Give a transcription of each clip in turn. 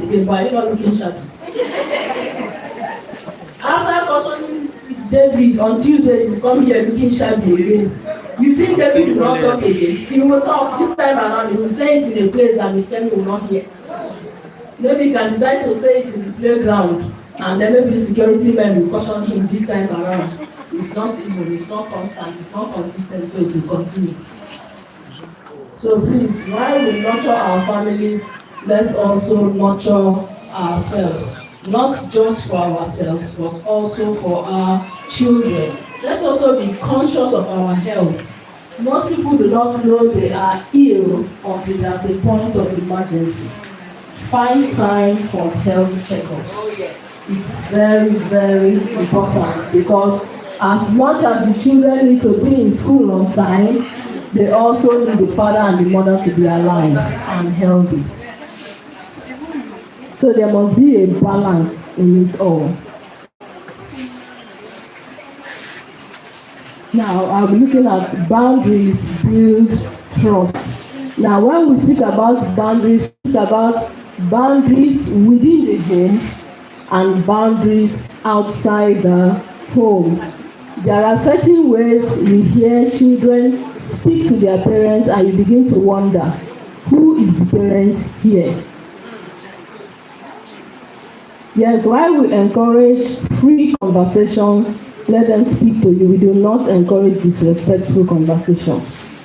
again, but you're not looking sharp. After cautioning David on Tuesday, you come here looking sharp again. You think David will not talk again? He will talk this time around. He will say it in a place that Mr. Kemi will not hear. Maybe he can decide to say it in the playground, and then maybe the security men will caution him this time around. It's not even, it's not constant, it's not consistent, so it will continue. So please, while we nurture our families, let's also nurture ourselves. Not just for ourselves, but also for our children. Let's also be conscious of our health. Most people do not know they are ill until they are at the point of emergency. Find time for health checkups. Oh, yes. It's very, very important because as much as the children need to be in school on time, they also need the father and the mother to be alive and healthy. So there must be a balance in it all. Now, I'll be looking at boundaries build trust. Now, when we speak about boundaries, we speak about boundaries within the home and boundaries outside the home. There are certain ways we hear children speak to their parents and you begin to wonder, who is the parent here? Yes, while we encourage free conversations, let them speak to you. We do not encourage disrespectful conversations.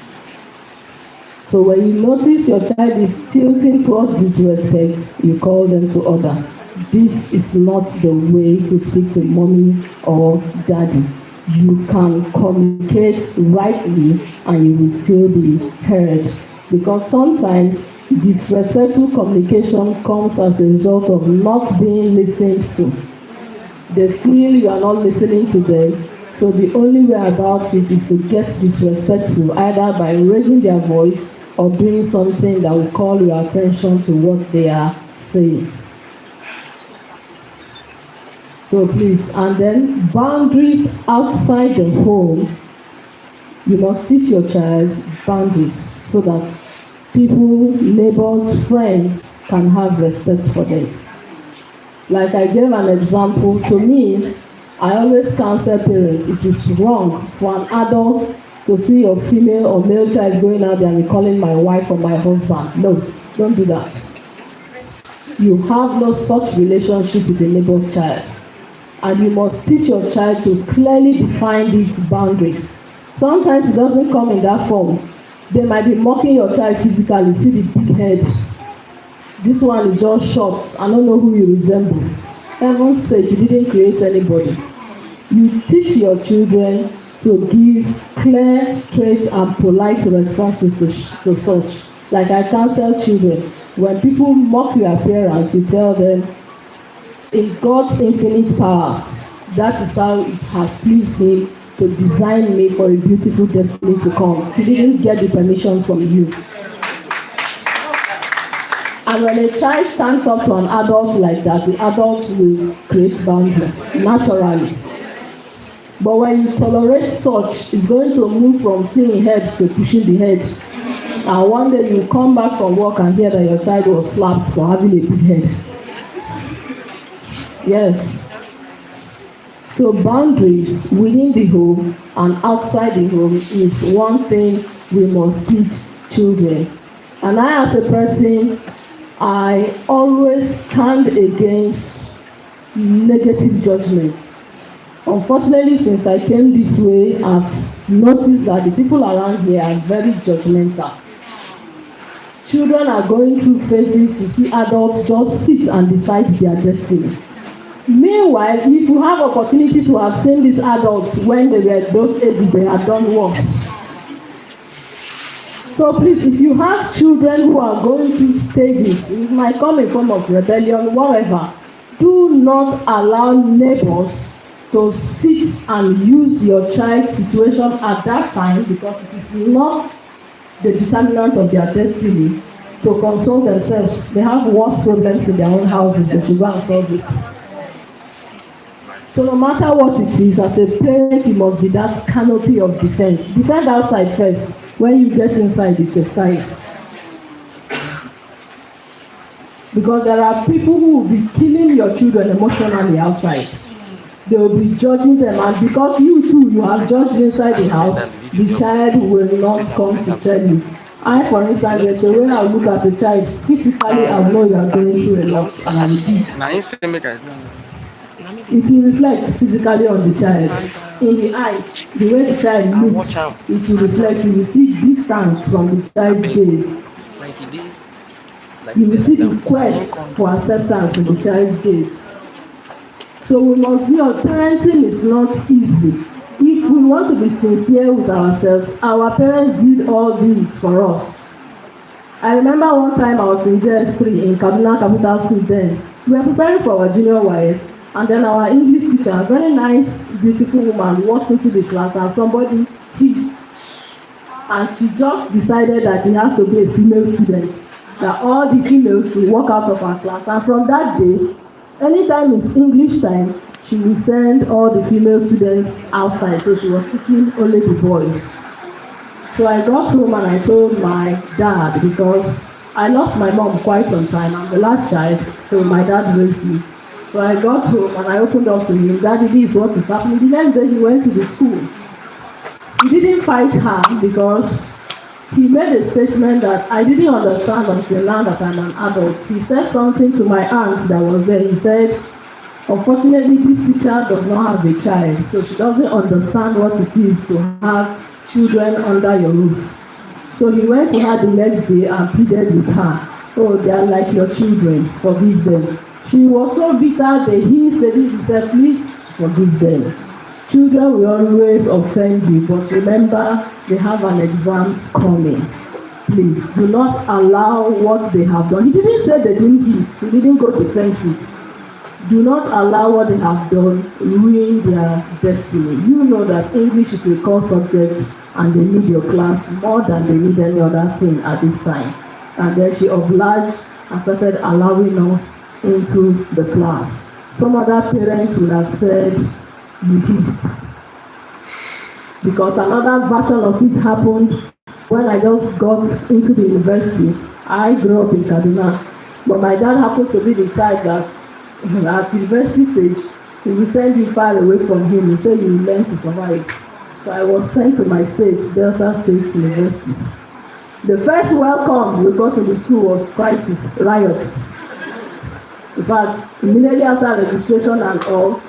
So when you notice your child is tilting towards disrespect, you call them to order. This is not the way to speak to mommy or daddy. You can communicate rightly and you will still be heard. Because sometimes disrespectful communication comes as a result of not being listened to. They feel you are not listening to them, so the only way about it is to get disrespectful, either by raising their voice or doing something that will call your attention to what they are saying. So please, and then boundaries outside the home. You must teach your child boundaries so that people, neighbors, friends can have respect for them. Like I gave an example, to me, I always counsel parents, it is wrong for an adult to see your female or male child going out there and calling my wife or my husband. No, don't do that. You have no such relationship with a neighbor's child. And you must teach your child to clearly define these boundaries. Sometimes it doesn't come in that form. They might be mocking your child physically, see the big head. This one is just short. I don't know who you resemble. Heaven's sake, you didn't create anybody. You teach your children to give clear, straight, and polite responses to such. Like I counsel children, when people mock your appearance, you tell them, in God's infinite powers, that is how it has pleased Him to design me for a beautiful destiny to come. He didn't get the permission from you. And when a child stands up to an adult like that, the adult will create boundary naturally. But when you tolerate such, it's going to move from seeing head to pushing the head. And one day you come back from work and hear that your child was slapped for having a big head. Yes. So boundaries within the home and outside the home is one thing we must teach children. And I, as a person, I always stand against negative judgments. Unfortunately, since I came this way, I've noticed that the people around here are very judgmental. Children are going through phases to see adults just sit and decide their destiny. Meanwhile, if you have opportunity to have seen these adults when they were those ages, they had done worse. So please, if you have children who are going through stages, it might come in form of rebellion, whatever, do not allow neighbors to sit and use your child's situation at that time, because it is not the determinant of their destiny, to console themselves. They have worse problems in their own houses, they should go and solve it. So no matter what it is, as a parent, you must be that canopy of defense. Defend outside first. When you get inside, it decides. Because there are people who will be killing your children emotionally outside. They will be judging them, and because you too, you have judged inside the house, the child will not come to tell you. I, for instance, there's a way I look at the child, physically I know you are going through a lot, and I'm deep. It will reflect physically on the child. In the eyes, the way the child looks, it will reflect. You will see distance from the child's gaze. You will see the quest for acceptance in the child's gaze. So we must be parenting is not easy. If we want to be sincere with ourselves, our parents did all this for us. I remember one time I was in JS3 in Kaduna Capital School then. We were preparing for our junior wife, and then our English teacher, a very nice, beautiful woman, walked into the class and somebody hissed. And she just decided that it has to be a female student, that all the females will walk out of her class. And from that day, anytime it's English time, she will send all the female students outside. So she was teaching only the boys. So I got home and I told my dad, because I lost my mom quite some time. I'm the last child, so my dad raised me. So I got home and I opened up to him. Daddy, this is what is happening. The next day he went to the school. He didn't fight her because he made a statement that I didn't understand until now that I'm an adult. He said something to my aunt that was there. He said, unfortunately, this teacher does not have a child, so she doesn't understand what it is to have children under your roof. So he went to her the next day and pleaded with her. Oh, they are like your children, forgive them. She was so bitter that he said, please forgive them. Children will always offend you, but remember, they have an exam coming. Please, do not allow what they have done. He didn't say they didn't hiss. He didn't go defensive. Do not allow what they have done ruin their destiny. You know that English is a core subject and they need your class more than they need any other thing at this time. And then she obliged and started allowing us into the class. Some other parents would have said, you hissed. Because another version of it happened when I just got into the university. I grew up in Kaduna, but my dad happens to be the type that at university stage, he will send you far away from him. He said you will learn to survive. So I was sent to my state, Delta State University. The first welcome we got to the school was crisis, riot. In fact, immediately after registration and all,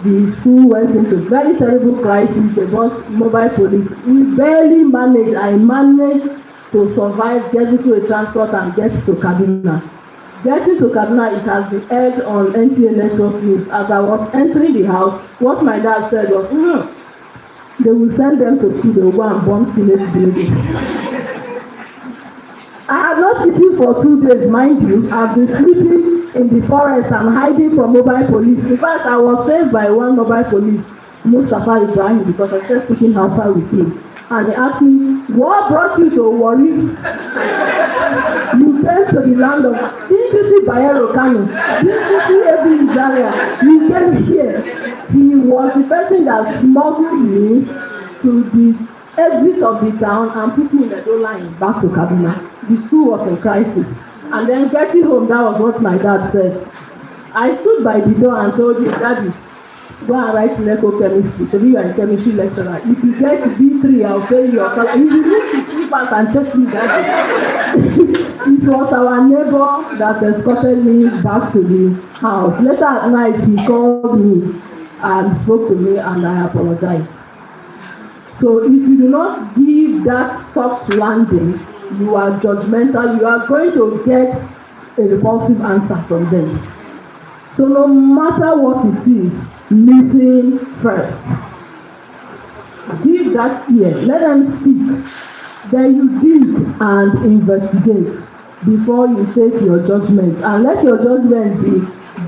the school went into very terrible crisis. They brought mobile police. We barely managed. I managed to survive, get into a transport and get to Kaduna. Getting to Kaduna, it has been aired on Int'l network news. As I was entering the house, what my dad said was, they will send them to school, they will go and bomb Senate building. I have not eaten for 2 days, mind you. I've been sleeping in the forest and hiding from mobile police. In fact, I was saved by one mobile police, Mustafa Ibrahim, because I started speaking Hausa with him. And he asked me, what brought you to Warri? You came to the land of, didn't you see Bayero Kano? Didn't you see Ebi Izaria? You came here. He was the person that smuggled me to the exit of the town and put me in the door line back to Kaduna. The school was in crisis. And then getting home, that was what my dad said. I stood by the door and told him, Daddy, go and write electrochemistry. So you are a chemistry lecturer. If you get B3, I'll pay you your salary. You need to sleep us and just me, Daddy. It was our neighbor that escorted me back to the house. Later at night, he called me and spoke to me, and I apologized. So if you do not give that soft landing, you are judgmental, you are going to get a repulsive answer from them. So no matter what it is, listen first. Give that ear, let them speak. Then you dig and investigate before you take your judgment. And let your judgment be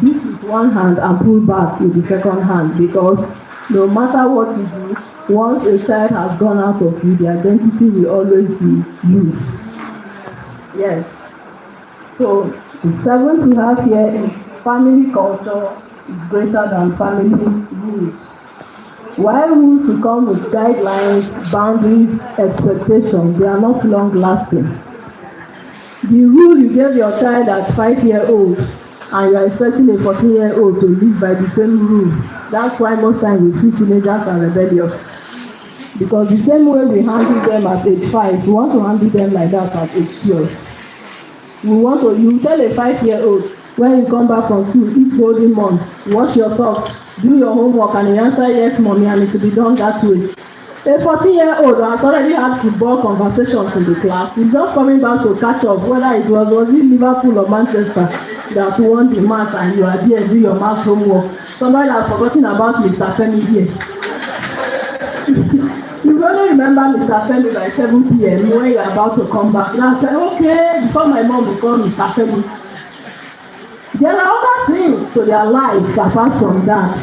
this with one hand and pull back with the second hand, because no matter what you do, once a child has gone out of you, the identity will always be you. Yes. So the seventh we have here is family culture is greater than family rules. While rules will come with guidelines, boundaries, expectations, they are not long lasting. The rule you gave your child at 5-year-old and you are expecting a 14-year-old to live by the same rule. That's why most times we see teenagers are rebellious. Because the same way we handle them at age 5, we want to handle them like that at age 12. You tell a 5-year-old, when you come back from school, eat golden morn, wash your socks, do your homework, and he answer yes, mommy, and it will be done that way. A 14-year-old has already had football conversations in the class. He's just coming back to catch up, whether it was it Liverpool or Manchester that won the match, and you are there do your math homework. Somebody has forgotten about Mr. Femi here. You only remember Mr. Femi by 7 p.m. when you are about to come back. And I said, okay, before my mom will call Mr. Femi. There are other things to their lives apart from that.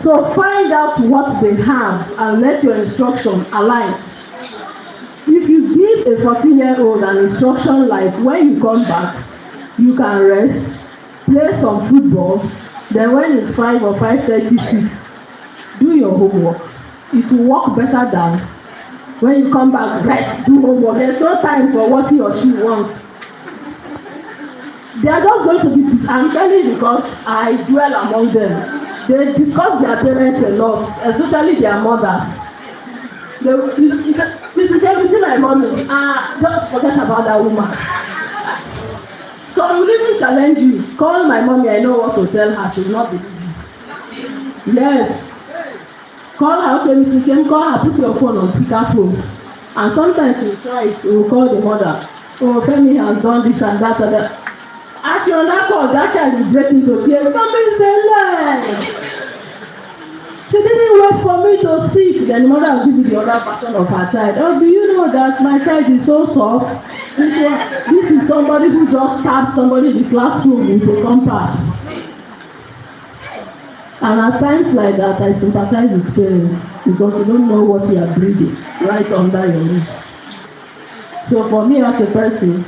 So find out what they have and let your instruction align. If you give a 14-year-old an instruction like when you come back, you can rest, play some football, then when it's 5 or 5:36, do your homework. It will work better than when you come back, rest, do homework. There's no time for what he or she wants. They are just going to be, I'm telling you because I dwell among them. They discuss their parents a lot, especially their mothers. Mrs. Davidson, my mommy, just forget about that woman. So I will even challenge you. Call my mommy, I know what to tell her, she will not believe you. Yes. Call her, okay, Mrs. Kim, call her, put your phone on speakerphone. And sometimes you try it, you will call the mother. Oh, Femi has done this and that and that. As you're not called, that child will break into tears. Somebody say, "Lie." She didn't wait for me to speak. Then the mother will give you the other version of her child. Oh, do you know that my child is so soft? This is somebody who just stabbed somebody in the classroom with a compass. And at times like that, I sympathize with parents because you don't know what you are breathing right under your roof. So for me as a person,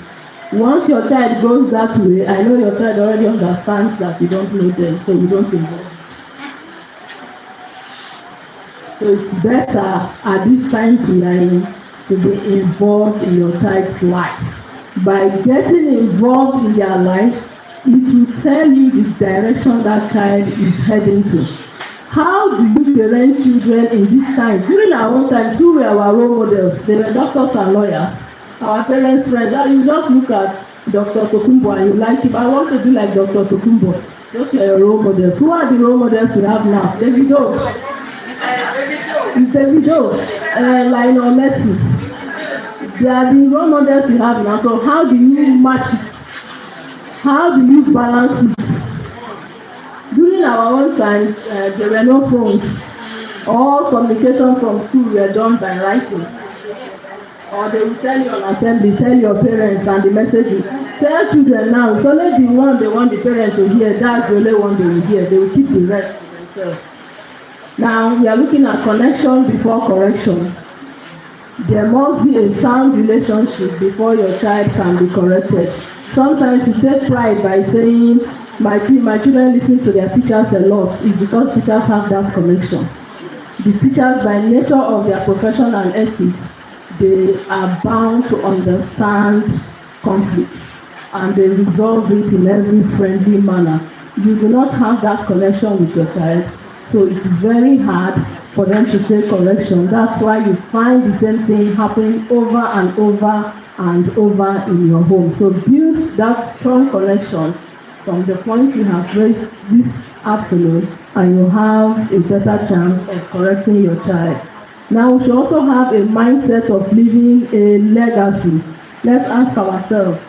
once your child goes that way, I know your child already understands that you don't know them, so you don't involve. So it's better at this time to be involved in your child's life. By getting involved in their lives, it will tell you the direction that child is heading to. How do you parent children in this time? During our own time, who were our role models? They were doctors and lawyers. Our parents' friends. You just look at Dr. Tokumbo and you like him. I want to be like Dr. Tokumbo. Those are your role models. Who are the role models we have now? Davido, Lionel Messi. They are the role models we have now. So how do you match it? How do you balance it? During our own times, there were no phones. All communication from school were done by writing. Or they will tell you on assembly, tell your parents and the messages. Tell children now, it's only the one they want the parents to hear, that's the only one they will hear. They will keep the rest to themselves. Now, we are looking at connection before correction. There must be a sound relationship before your child can be corrected. Sometimes you take pride by saying, my children listen to their teachers a lot. It's because teachers have that connection. The teachers, by nature of their profession and ethics, they are bound to understand conflicts and they resolve it in every friendly manner. You do not have that connection with your child, so it is very hard for them to take correction. That's why you find the same thing happening over and over and over in your home. So build that strong connection from the point you have raised this afternoon, and you have a better chance of correcting your child. Now we should also have a mindset of leaving a legacy. Let's ask ourselves,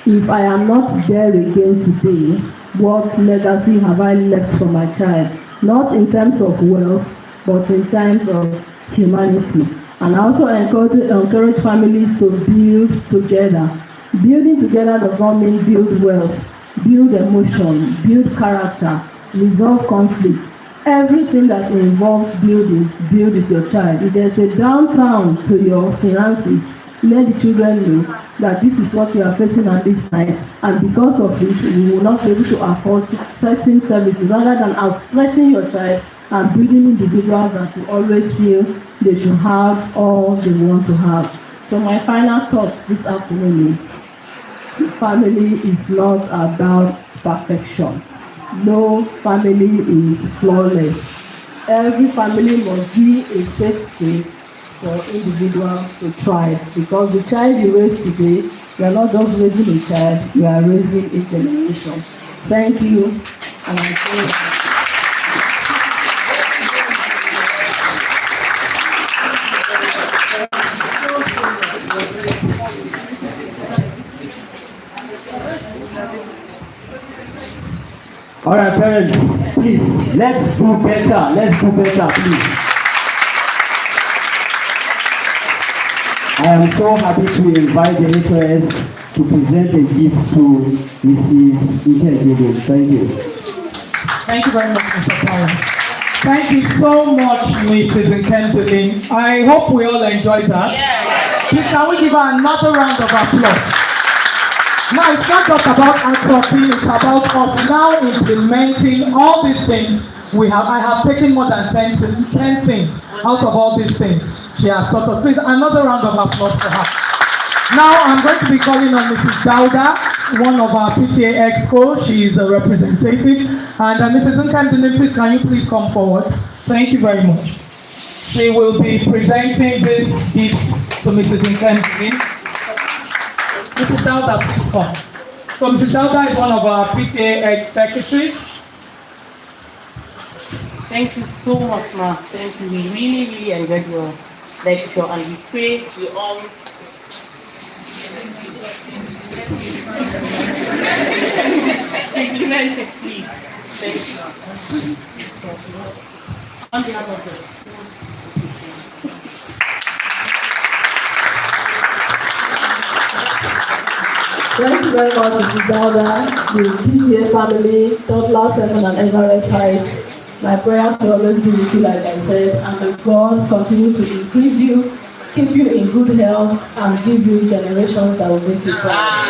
if I am not there again today, what legacy have I left for my child? Not in terms of wealth, but in terms of humanity. And I also encourage families to build together. Building together does not mean build wealth, build emotion, build character, resolve conflict. Everything that involves building, build with your child. If there's a downtown to your finances, let the children know that this is what you are facing at this time, and because of it, you will not be able to afford certain services, rather than outstretching your child and building individuals that will always feel they should have all they want to have. So my final thoughts this afternoon is, family is not about perfection. No family is flawless. Every family must be a safe space for individuals to thrive because the child you raise today, you are not just raising a child, you are raising a generation. Thank you. And I say, All right, parents, please, let's do better. Let's do better, please. I am so happy to invite the HOS to present a gift to Mrs. Int'l. Thank you. Thank you very much, Mr. Powell. Thank you so much, Mrs. Int'l. I hope we all enjoyed that. Yeah. Please, can we give her another round of applause? Now, it's not just about anthropy, it's about us now implementing all these things. I have taken more than 10 things out of all these things she has taught us. Please, another round of applause for her. Now, I'm going to be calling on Mrs. Dauda, one of our PTA Exco. She is a representative. And Mrs. Int'l, please, can you please come forward? Thank you very much. She will be presenting this gift to Mrs. Int'l. Mrs. Dauda, please come. So Mrs. Dauda is one of our PTA executives. Thank you so much, ma. Thank you. We really enjoyed your lecture and we pray we all implement it, please. Thank you. On behalf of the thank you very much, Mrs. Dauda, the PTA family, Toddler 7 and Everest Heights. My prayers will always be with you, like I said, and may God continue to increase you, keep you in good health, and give you generations that will make you proud.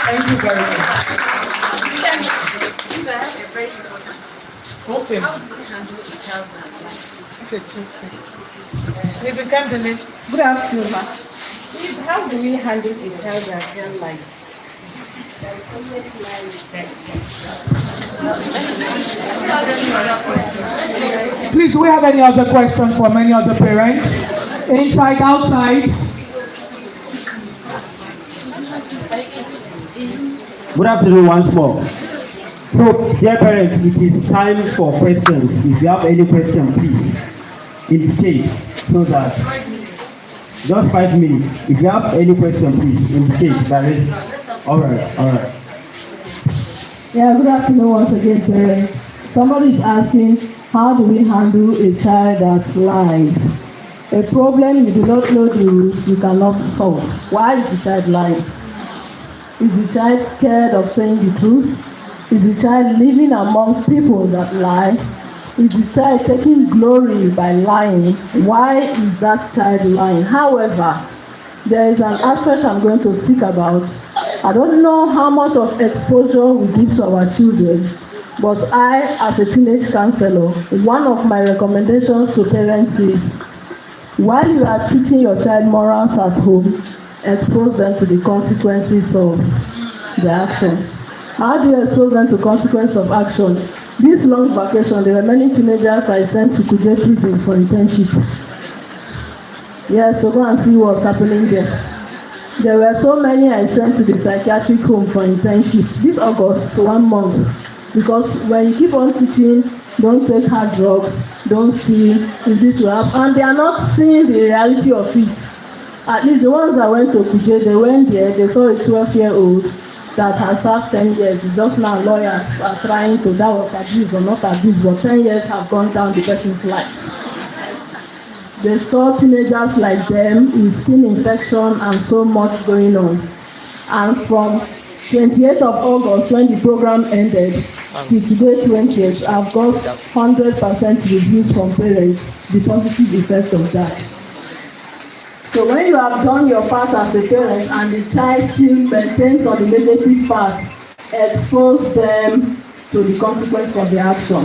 Thank you very much. Please, I have a very important question. Okay. How do we handle the child that Take this thing. Mrs. Int'l. Good afternoon, ma. Please, how do we handle a child that can like? Please, do we have any other questions from any other parents? Inside, outside? Good afternoon once more. So, dear parents, it is time for questions. If you have any question, please indicate so that just 5 minutes. If you have any question, please indicate that. All right. Yeah, good afternoon once again, parents. Somebody is asking, how do we handle a child that lies? A problem you do not know the rules, you cannot solve. Why is the child lying? Is the child scared of saying the truth? Is the child living among people that lie? Is the child taking glory by lying? Why is that child lying? However, there is an aspect I'm going to speak about. I don't know how much of exposure we give to our children, but I, as a teenage counselor, one of my recommendations to parents is, while you are teaching your child morals at home, expose them to the consequences of their actions. How do you expose them to consequences of action? This long vacation, there were many teenagers I sent to Kuje prison for internship. Yes, so go and see what's happening there. There were so many I sent to the psychiatric home for internship this August, 1 month. Because when you keep on teaching, don't take hard drugs, don't steal, if this will happen, and they are not seeing the reality of it. At least the ones that went to Kuje, they went there, they saw a 12-year-old that has served 10 years. It's just now lawyers are trying to, that was abuse or not abuse, but 10 years have gone down the person's life. They saw teenagers like them with skin infection and so much going on. And from 28th of August, when the program ended, till today 20th, I've got 100% reviews from parents, the positive effect of that. So when you have done your part as a parent and the child still maintains on the negative part, expose them to the consequence of the action.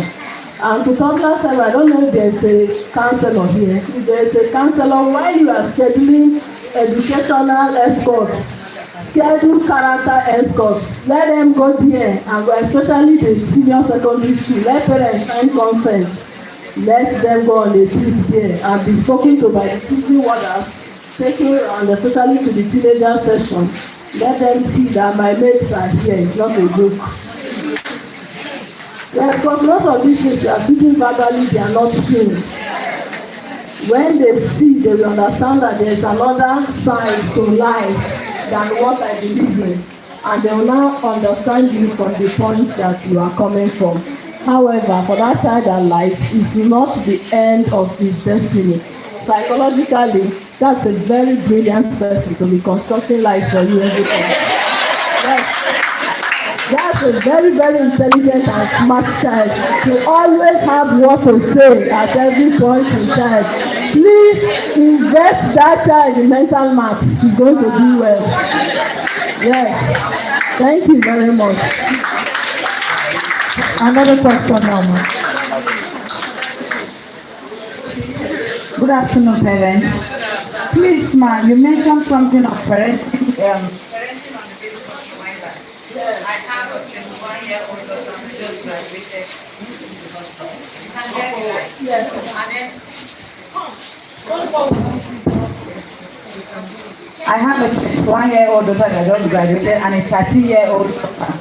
And to toddler 7, I don't know if there's a counselor here. If there's a counselor, while you are scheduling educational escorts, scheduled character escorts. Let them go there, and especially the senior secondary school. Let parents sign consent. Let them go on a trip there and be spoken to by the teaching warders, taking around, especially to the teenager session. Let them see that my mates are here. It's not a joke. Yes, because a lot of these things are speaking verbally, they are not seeing. When they see, they will understand that there is another side to life than what I believe in, and they will now understand you from the point that you are coming from. However, for that child that lies, it's not the end of his destiny. Psychologically, that's a very brilliant person to be constructing lives for you every time. Yes. That's a very, very intelligent and smart child. You always have what to say at every point in time. Please invest that child in mental maths. He's going to do well. Yes. Thank you very much. Another question now. Good afternoon, parents. Please, ma, you mentioned something of parenting. Parenting on the basis of reminder. I have a 21-year-old daughter who just graduated. You can hear me, right? Yes. And then, I have a 21-year-old daughter that just graduated and a 30-year-old daughter.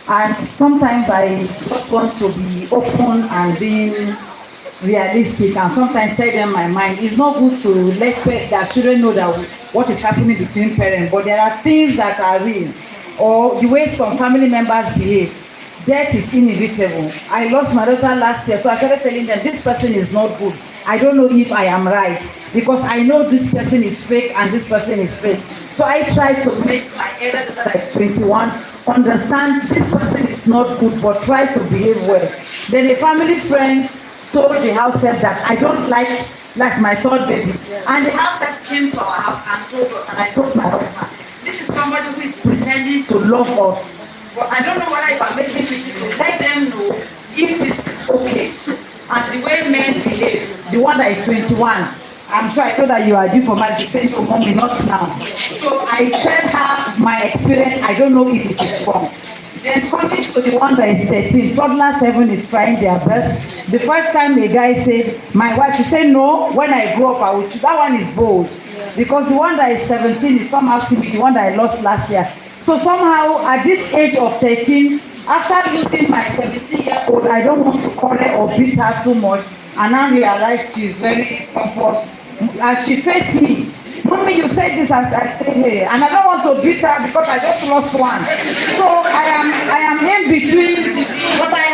And sometimes I just want to be open and being realistic, and sometimes tell them my mind. It's not good to let their children know that what is happening between parents, but there are things that are real, or the way some family members behave. Death is inevitable. I lost my daughter last year, so I started telling them this person is not good. I don't know if I am right, because I know this person is fake and this person is fake. So I try to make my elder daughter that is 21 understand this person is not good, but try to behave well. Then a family friend told the house help that I don't like my third baby, and the house help came to our house and told us, and I told my husband, this is somebody who is pretending to love us, but I don't know whether if I'm making it to let them know if this is okay. And the way men behave, the one that is 21, I'm sure I told her you are due for marriage. She said, "Oh, mommy, not now." So I tell her my experience. I don't know if it is wrong. Then coming to the one that is 13, toddler 7 is trying their best. The first time a guy said, my wife, she said, no, when I grow up, I will choose. That one is bold. Because the one that is 17 is somehow timid, the one that I lost last year. So somehow, at this age of 13, after losing my 17-year-old, I don't want to quarrel or beat her too much. And now realize she is very pompous. And she faced me. Mommy, you said this, I said, hey, and I don't want to beat her because I just lost one. So I am in between, but I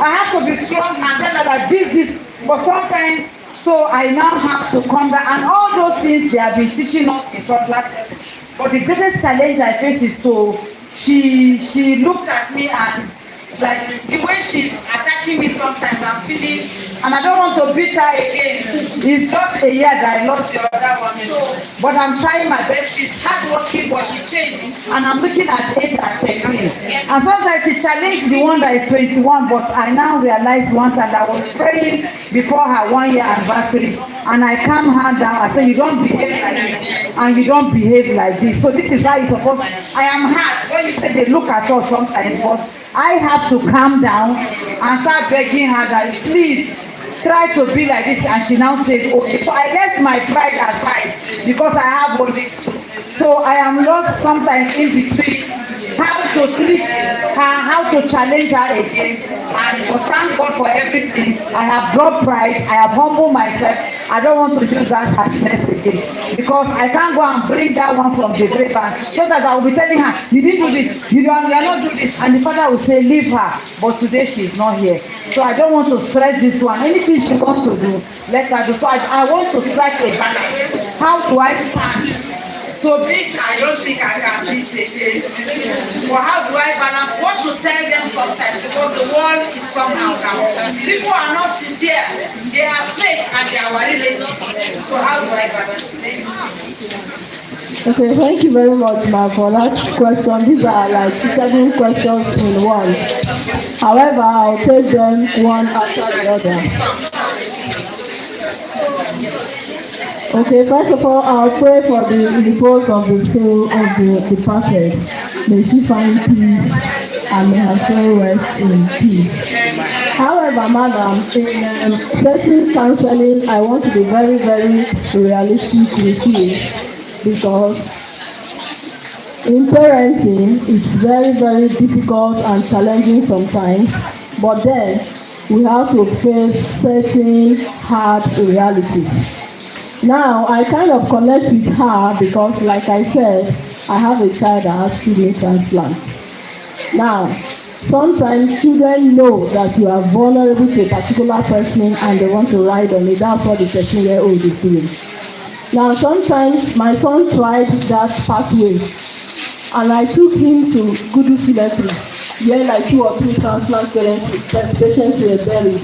have to be strong and tell her that this, but sometimes, so I now have to come down, and all those things they have been teaching us in toddler 7. But the greatest challenge I face is she looked at me and like the way she's attacking me sometimes, I'm feeling, and I don't want to beat her again. It's just a year that I lost the other one. But I'm trying my best. She's hardworking, but she changed. And I'm looking at 8 and 13. And sometimes she challenged the one that is 21, but I now realize one time that I was praying before her 1-year anniversary. And I calm her down. I said, you don't behave like this. And you don't behave like this. So this is how you're supposed to. I am hard. When you say they look at us sometimes, but I have to calm down and start begging her that please try to be like this, and she now said okay. So I left my pride aside because I have only 2. So I am lost sometimes in between how to treat her, how to challenge her again. And thank God for everything. I have dropped pride, I have humbled myself. I don't want to use that harshness again because I can't go and bring that one from the grave, so that I will be telling her, you didn't do this, you are not do this, and the father will say leave her, but today she is not here. So I don't want to stress this one. Anything she wants to do, let her do. So I want to strike a balance. How do I stand? To beat, I don't think I can beat again. But how do I balance what to tell them sometimes? Because the world is somehow now. People are not sincere. They are fake and they are related. So how do I balance it? Okay, thank you very much, ma, for that question. These are like 7 questions in one. However, I'll take them one after the other. Okay, first of all, I'll pray for the repose of the soul of the departed. May she find peace and may her soul rest in peace. However, madam, in certain counseling, I want to be very, very realistic with you because in parenting, it's very, very difficult and challenging sometimes, but then we have to face certain hard realities. Now, I kind of connect with her because, like I said, I have a child that has kidney transplant. Now, sometimes children know that you are vulnerable to a particular person and they want to ride on it. That's what the 13-year-old is doing. Now, sometimes my son tried that pathway and I took him to Gudu Cemetery, where like 2 or 3 transplant patients were buried.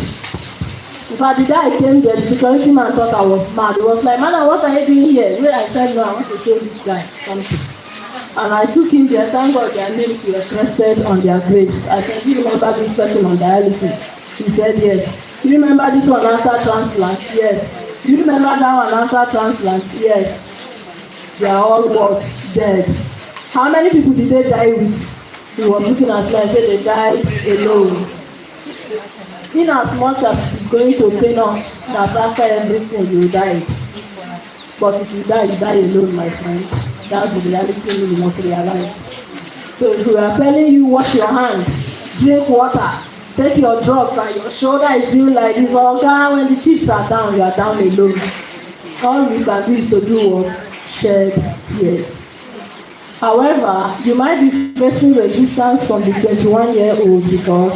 In fact, the day I came there, the security man thought I was mad. He was like, "Madam, what are you doing here?" When I said, "No, I want to show this guy something." And I took him there. Thank God their names were crested on their graves. I said, "Do you remember this person on dialysis?" He said, "Yes." "Do you remember this one after transplant?" "Yes." "Do you remember that one after transplant?" "Yes." They are all what? Dead. How many people did they die with? He was looking at me and said they died alone. In as much as it's going to pain us that after everything you died, but if you die alone, my friend. That's the reality you must realize. So if we are telling you wash your hand, drink water, take your drugs, and your shoulder is doing like this, or when the chips are down, you are down alone. All we can do is to do what? Shed tears. However, you might be facing resistance from the 21-year-old because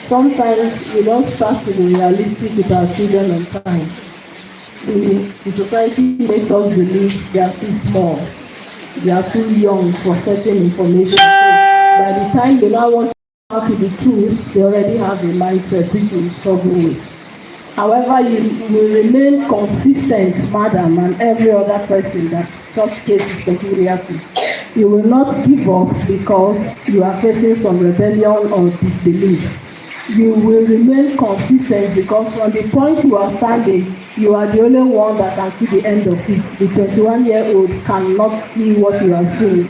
sometimes we don't start to be realistic with our children on time. The society makes us believe they are too small, they are too young for certain information. So by the time they now want to talk to the truth, they already have a mindset which we struggle with. However, you will remain consistent, madam, and every other person that such case is peculiar to. You will not give up because you are facing some rebellion or disbelief. You will remain consistent because from the point you are standing, you are the only one that can see the end of it. The 21-year-old cannot see what you are seeing.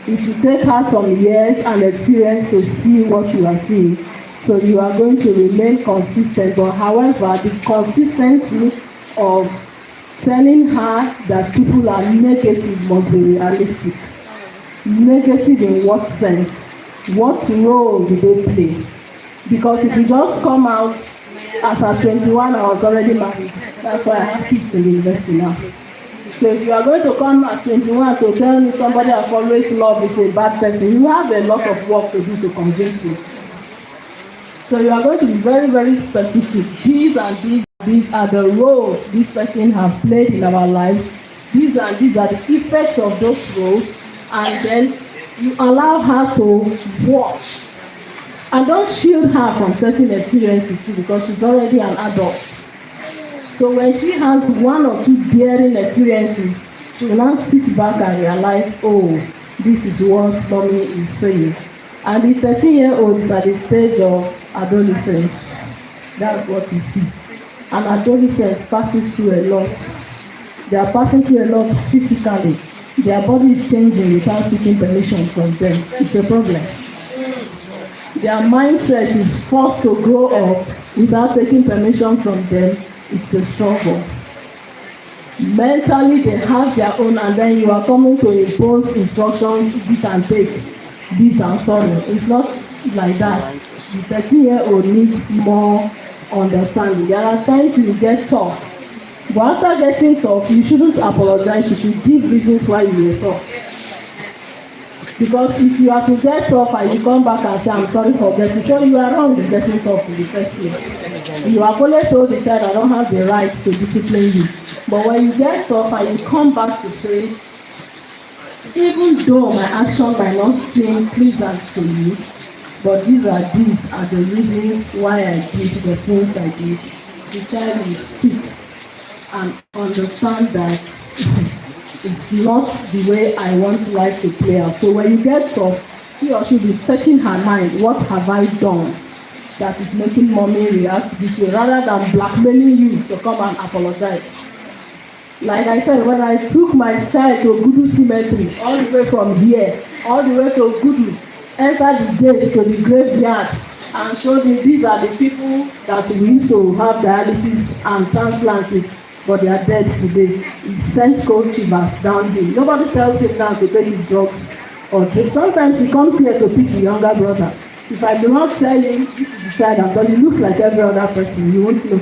It will take her some years and experience to see what you are seeing. So you are going to remain consistent. But however, the consistency of telling her that people are negative must be realistic. Negative in what sense? What role do they play? Because if you just come out as at 21, I was already married. That's why I have kids in the university now. So if you are going to come at 21 to tell me somebody I've always loved is a bad person, you have a lot of work to do to convince me. So you are going to be very, very specific. These are the roles this person have played in our lives. These are the effects of those roles. And then you allow her to watch. And don't shield her from certain experiences too, because she's already an adult. So when she has 1 or 2 daring experiences, she will now sit back and realize, oh, this is what mommy is saying. And the 13-year-old is at the stage of adolescence. That's what you see. And adolescence passes through a lot. They are passing through a lot physically. Their body is changing without seeking permission from them. It's a problem. Their mindset is forced to grow up without taking permission from them. It's a struggle. Mentally, they have their own, and then you are coming to impose instructions, dit and take, dit and sorry. It's not like that. The 13-year-old needs more understanding. There are times you get tough. But after getting tough, you shouldn't apologize. You should give reasons why you were tough. Because if you are to get tough and you come back and say, I'm sorry for getting tough, you are wrong in getting tough in the first place. You have only told the child, I don't have the right to discipline you. But when you get tough and you come back to say, even though my action might not seem pleasant to you, but these are the reasons why I did the things I did, the child will sit and understand that it's not the way I want life to play out. So when you get tough, he or she will be searching her mind, what have I done that is making mommy react this way, rather than blackmailing you to come and apologize. Like I said, when I took my child to Gudu Cemetery, all the way from here, all the way to Gudu, enter the gate to the graveyard, and showed me these are the people that we used to have dialysis and transplant with, but they are dead today. He sent cold shivers down here. Nobody tells him now to take his drugs or drink. Sometimes he comes here to pick the younger brother. If I do not tell him this is the child I'm telling, he looks like every other person, you won't know.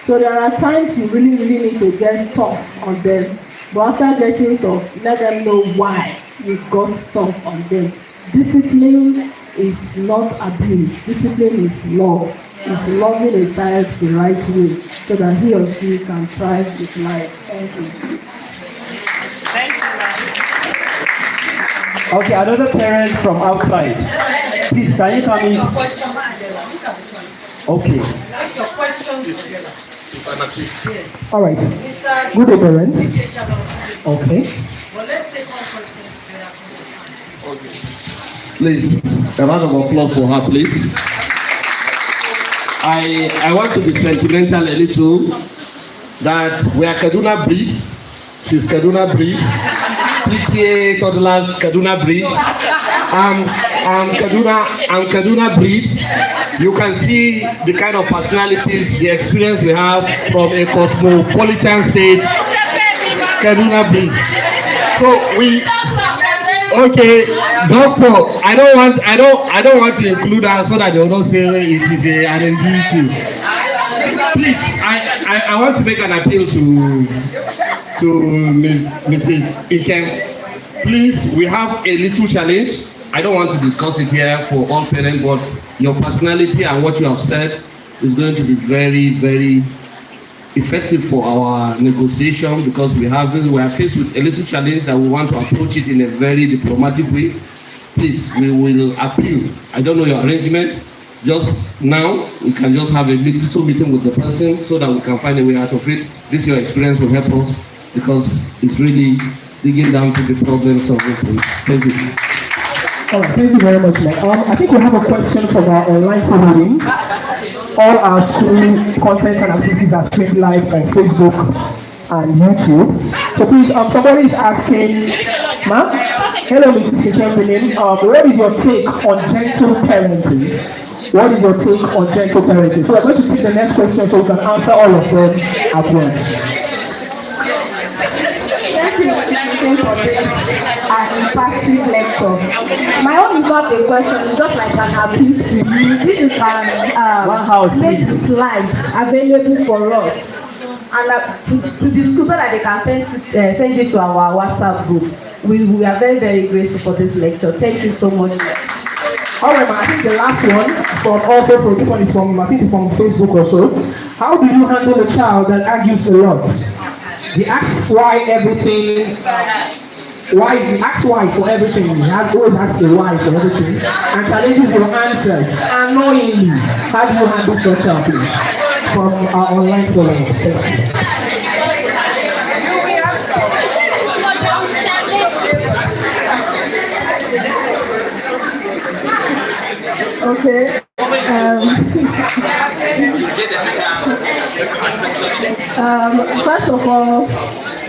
So there are times you really need to get tough on them. But after getting tough, let them know why you got tough on them. Discipline is not abuse. Discipline is love. It's loving a child the right way so that he or she can thrive with life. Thank you. Thank you. Okay, another parent from outside. Please, can you come in? Okay. All right. Good day, parents. Okay. Please, a round of applause for her, please. I want to be sentimental a little that we are Kaduna breed. She's Kaduna breed. PTA toddlers Kaduna breed. I'm Kaduna breed. You can see the kind of personalities, the experience we have from a cosmopolitan state, Kaduna breed. So we, okay, doctor, I don't want to include her so that they will not say it is an NG too. Please, I want to make an appeal to Mrs. Int'l. Please, we have a little challenge. I don't want to discuss it here for all parents, but your personality and what you have said is going to be very, very effective for our negotiation because we are faced with a little challenge that we want to approach it in a very diplomatic way. Please, we will appeal. I don't know your arrangement. Just now, we can just have a little meeting with the person so that we can find a way out of it. This your experience will help us because it's really digging down to the problems of it. Thank you. All right, thank you very much, ma'am. I think we have a question from our online following. All our streaming content and activities are streamed live on Facebook and YouTube. So please, somebody is asking, ma'am, hello, Mrs. Int'l, what is your take on gentle parenting? What is your take on gentle parenting? So we're going to see the next question so we can answer all of them at once. Thank you for this impactful lecture. My own is not a question, it's just like an appeal to you. This is make the slides available for us and to the school so that they can send it to our WhatsApp group. We are very, very grateful for this lecture. Thank you so much. All right, I think the last one from also from this one is from, I think it's from Facebook or so. How do you handle a child that argues a lot? He asks why everything, he asks why for everything. He always asks a why for everything and challenges your answers annoyingly. How do you handle such a please? From our online followers. Thank you. Okay. First of all,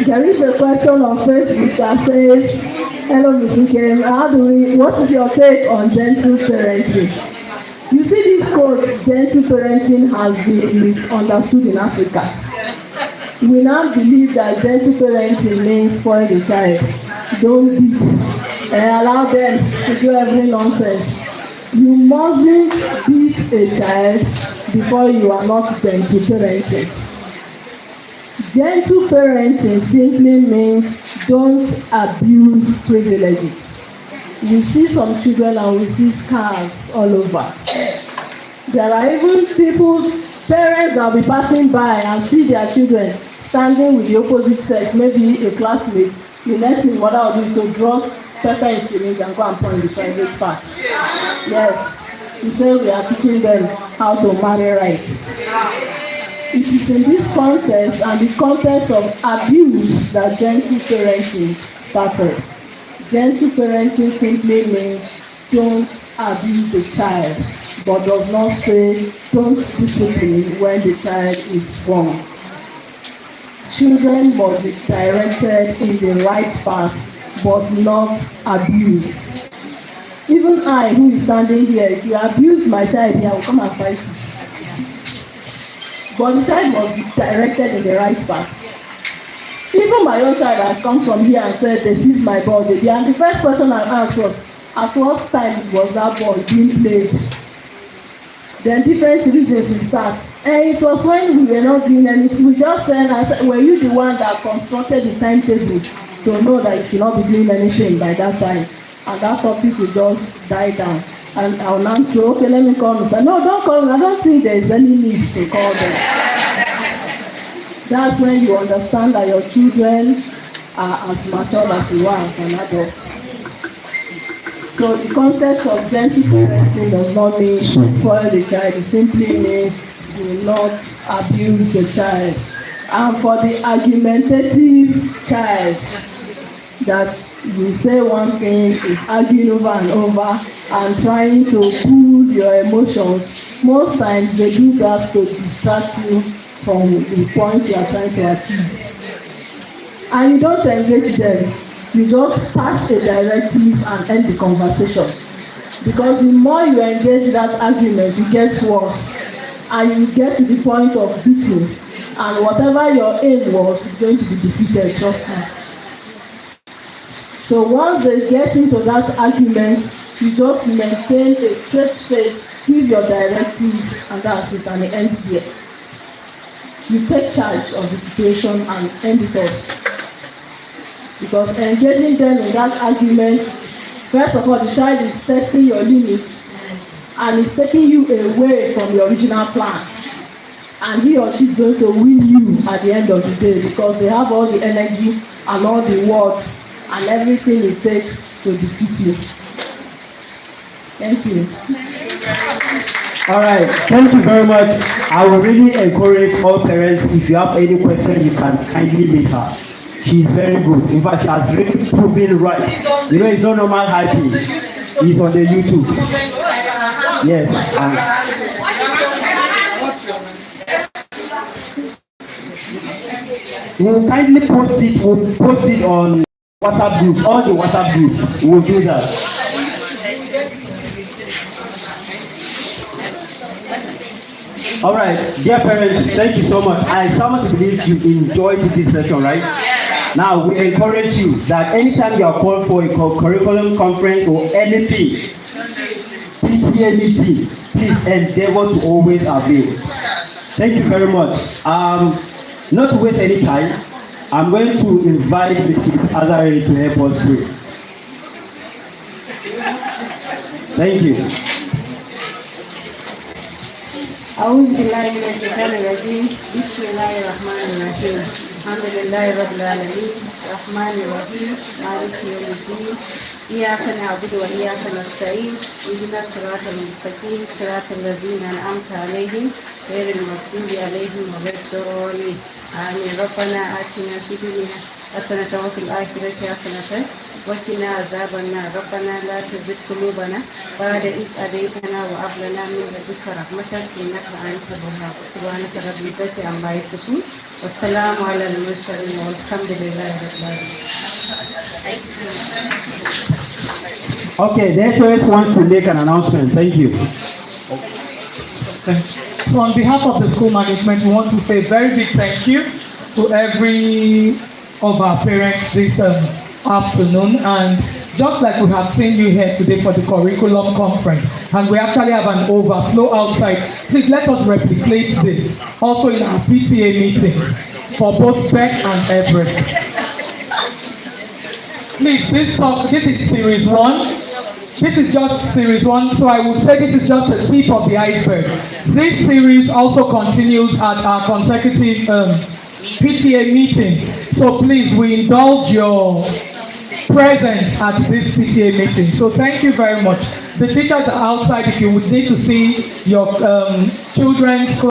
there is a question on Facebook that says, hello, Mrs. Int'l, what is your take on gentle parenting? You see, this quote, gentle parenting has been misunderstood in Africa. We now believe that gentle parenting means spoil the child. Don't beat and allow them to do every nonsense. You mustn't beat a child before you are not gentle parenting. Gentle parenting simply means don't abuse privileges. We see some children and we see scars all over. There are even parents that will be passing by and see their children standing with the opposite sex, maybe a classmate. The next thing mother will do is to draw pepper in syringe and go and point the private part. Yes, we say we are teaching them how to marry right. It is in this context and the context of abuse that gentle parenting started. Gentle parenting simply means don't abuse the child, but does not say don't discipline when the child is wrong. children must be directed in the right path, but not abused. Even I, who is standing here, if you abuse my child here, I will come and fight you. But the child must be directed in the right path. Even my own child has come from here and said, "This is my ball, baby." And the first question I asked was, at what time was that ball being played? Then different reasons will start. And it was when we were not doing anything. We just said, "Were you the one that constructed the timetable to know that you should not be doing anything by that time?" And that topic will just die down. And I'll now say, "Okay, let me call them." Say, "No, don't call them. I don't think there is any need to call them." That's when you understand that your children are as mature as you are as an adult. So the context of gentle parenting does not mean spoil the child. It simply means do not abuse the child. And for the argumentative child, that you say one thing, is arguing over and over and trying to cool your emotions, most times they do that to distract you from the point you are trying to achieve. And you don't engage them. You just pass a directive and end the conversation. Because the more you engage that argument, it gets worse. And you get to the point of beating. And whatever your aim was is going to be defeated, trust me. So once they get into that argument, you just maintain a straight face, give your directive, and that's it, and it ends there. You take charge of the situation and end it up. Because engaging them in that argument, first of all, the child is testing your limits and is taking you away from your original plan. And he or she is going to win you at the end of the day because they have all the energy and all the words and everything it takes to defeat you. Thank you. All right, thank you very much. I will really encourage all parents, if you have any question, you can kindly meet her. She's very good. In fact, she has really proven right. You know, it's not normal hyping. It's on the YouTube. Yes. We'll kindly post it. We'll post it on WhatsApp group. All the WhatsApp groups. We'll do that. All right, dear parents, thank you so much. I so much believe you enjoyed this session, right? Now, we encourage you that anytime you are called for a curriculum conference or anything, PTA meeting, please endeavor to always avail. Thank you very much. Not to waste any time, I'm going to invite Mrs. Azari to help us pray. Thank you. أعوذ بالله من الشيطان الرجيم بسم الله الرحمن الرحيم الحمد لله رب العالمين الرحمن الرحيم مالك يوم الدين إياك نعبد وإياك نستعين اهدنا الصراط المستقيم صراط الذين أنعمت عليهم غير المغضوب عليهم ولا الضالين آمين ربنا آتنا في الدنيا حسنة وفي الآخرة حسنة وقنا عذاب النار ربنا لا تزغ قلوبنا بعد إذ هديتنا وهب لنا من لدنك رحمة إنك أنت الوهاب سبحانك رب العزة عما يصفون والسلام على المرسلين والحمد لله رب العالمين. Okay, the HOS wants to make an announcement. Thank you. So on behalf of the school management, we want to say a very big thank you to every of our parents this afternoon. And just like we have seen you here today for the curriculum conference, and we actually have an overflow outside, please let us replicate this also in our PTA meeting for both Beck and Everett. Please, this is series 1. This is just series 1, so I would say this is just the tip of the iceberg. This series also continues at our consecutive PTA meetings. So please, we indulge your presence at this PTA meeting. So thank you very much. The teachers are outside if you would need to see your children's